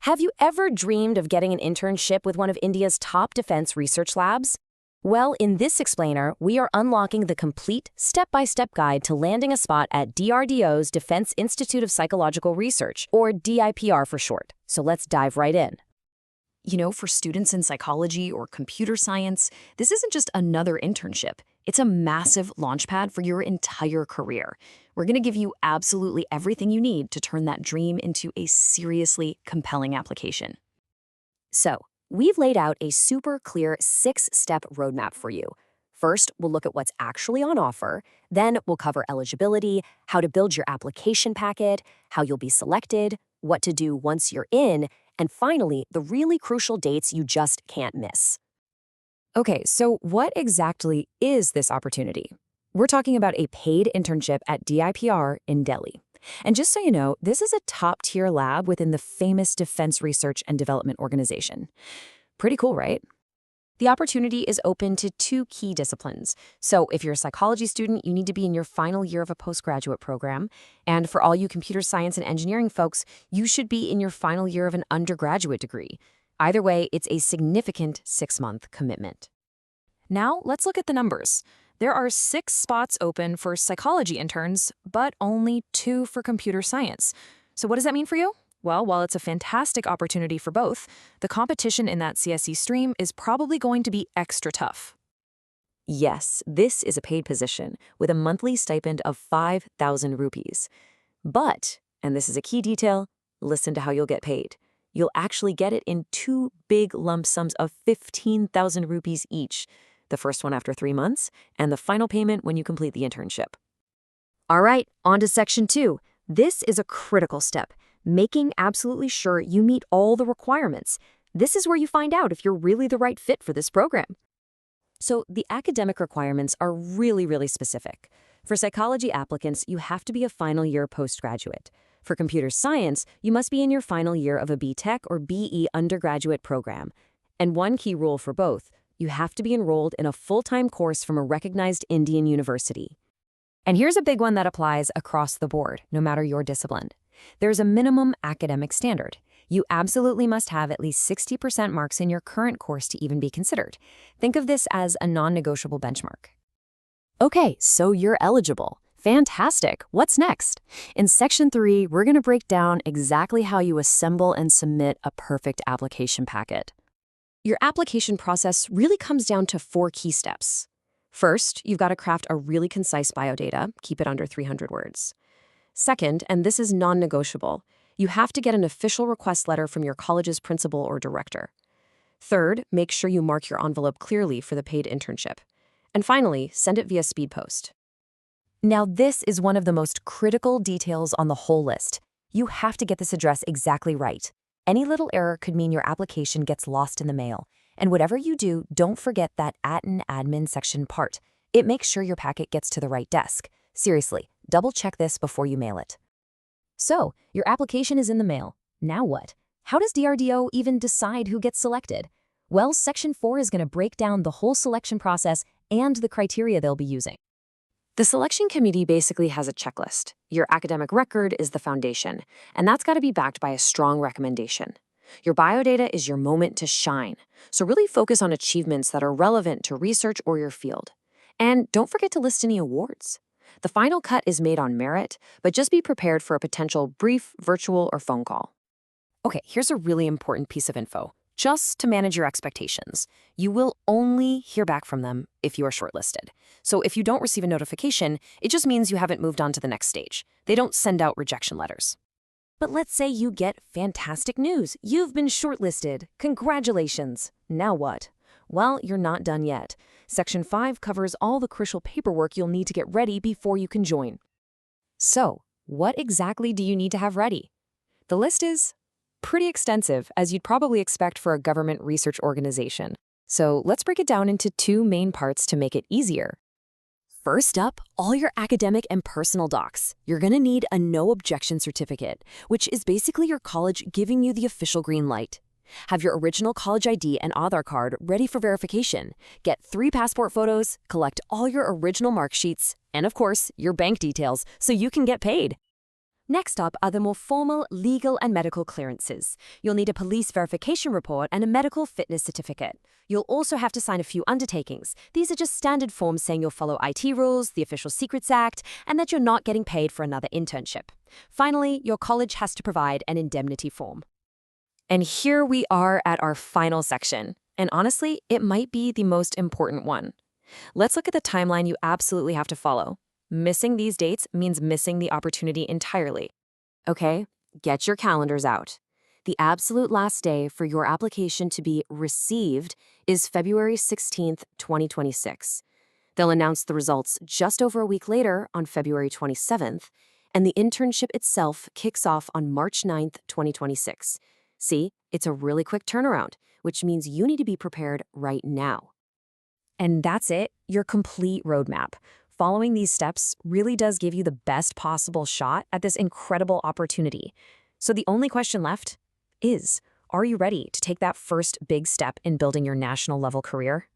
Have you ever dreamed of getting an internship with one of India's top defense research labs? Well, in this explainer, we are unlocking the complete step-by-step guide to landing a spot at DRDO's Defense Institute of Psychological Research, or DIPR for short. So let's dive right in. You know, for students in psychology or computer science, this isn't just another internship. It's a massive launchpad for your entire career. We're going to give you absolutely everything you need to turn that dream into a seriously compelling application. So, we've laid out a super clear 6-step roadmap for you. First, we'll look at what's actually on offer. Then we'll cover eligibility, how to build your application packet, how you'll be selected, what to do once you're in, and finally, the really crucial dates you just can't miss. Okay, so what exactly is this opportunity? We're talking about a paid internship at DIPR in Delhi. And just so you know, this is a top-tier lab within the famous Defense Research and Development Organization. Pretty cool, right? The opportunity is open to 2 key disciplines. So if you're a psychology student, you need to be in your final year of a postgraduate program. And for all you computer science and engineering folks, you should be in your final year of an undergraduate degree. Either way, it's a significant 6-month commitment. Now, let's look at the numbers. There are 6 spots open for psychology interns, but only 2 for computer science. So what does that mean for you? Well, while it's a fantastic opportunity for both, the competition in that CSE stream is probably going to be extra tough. Yes, this is a paid position with a monthly stipend of 5,000 rupees. But, and this is a key detail, listen to how you'll get paid. You'll actually get it in 2 big lump sums of 15,000 rupees each. The first one after 3 months, and the final payment when you complete the internship. All right, on to section 2. This is a critical step, making absolutely sure you meet all the requirements. This is where you find out if you're really the right fit for this program. So the academic requirements are really specific. For psychology applicants, you have to be a final year postgraduate. For computer science, you must be in your final year of a B.Tech or B.E. undergraduate program. And one key rule for both, you have to be enrolled in a full-time course from a recognized Indian university. And here's a big one that applies across the board, no matter your discipline. There's a minimum academic standard. You absolutely must have at least 60% marks in your current course to even be considered. Think of this as a non-negotiable benchmark. Okay, so you're eligible. Fantastic. What's next? In section 3, we're going to break down exactly how you assemble and submit a perfect application packet. Your application process really comes down to 4 key steps. First, you've got to craft a really concise biodata, keep it under 300 words. Second, and this is non-negotiable, you have to get an official request letter from your college's principal or director. Third, make sure you mark your envelope clearly for the paid internship. And finally, send it via speed post. Now, this is one of the most critical details on the whole list. You have to get this address exactly right. Any little error could mean your application gets lost in the mail. And whatever you do, don't forget that @ admin section part. It makes sure your packet gets to the right desk. Seriously, double-check this before you mail it. So, your application is in the mail. Now what? How does DRDO even decide who gets selected? Well, section 4 is going to break down the whole selection process and the criteria they'll be using. The selection committee basically has a checklist. Your academic record is the foundation, and that's got to be backed by a strong recommendation. Your biodata is your moment to shine, so really focus on achievements that are relevant to research or your field. And don't forget to list any awards. The final cut is made on merit, but just be prepared for a potential brief, virtual, or phone call. Okay, here's a really important piece of info. Just to manage your expectations, you will only hear back from them if you are shortlisted. So if you don't receive a notification, it just means you haven't moved on to the next stage. They don't send out rejection letters. But let's say you get fantastic news. You've been shortlisted. Congratulations. Now what? Well, you're not done yet. Section 5 covers all the crucial paperwork you'll need to get ready before you can join. So, what exactly do you need to have ready? The list is pretty extensive, as you'd probably expect for a government research organization. So let's break it down into 2 main parts to make it easier. First up, all your academic and personal docs. You're going to need a no objection certificate, which is basically your college giving you the official green light. Have your original college ID and Aadhaar card ready for verification. Get 3 passport photos, collect all your original mark sheets, and of course, your bank details so you can get paid. Next up are the more formal legal and medical clearances. You'll need a police verification report and a medical fitness certificate. You'll also have to sign a few undertakings. These are just standard forms saying you'll follow IT rules, the Official Secrets Act, and that you're not getting paid for another internship. Finally, your college has to provide an indemnity form. And here we are at our final section. And honestly, it might be the most important one. Let's look at the timeline you absolutely have to follow. Missing these dates means missing the opportunity entirely. Okay, get your calendars out. The absolute last day for your application to be received is February 16th, 2026. They'll announce the results just over a week later on February 27th, and the internship itself kicks off on March 9th, 2026. See, it's a really quick turnaround, which means you need to be prepared right now. And that's it, your complete roadmap. Following these steps really does give you the best possible shot at this incredible opportunity. So the only question left is, are you ready to take that first big step in building your national level career?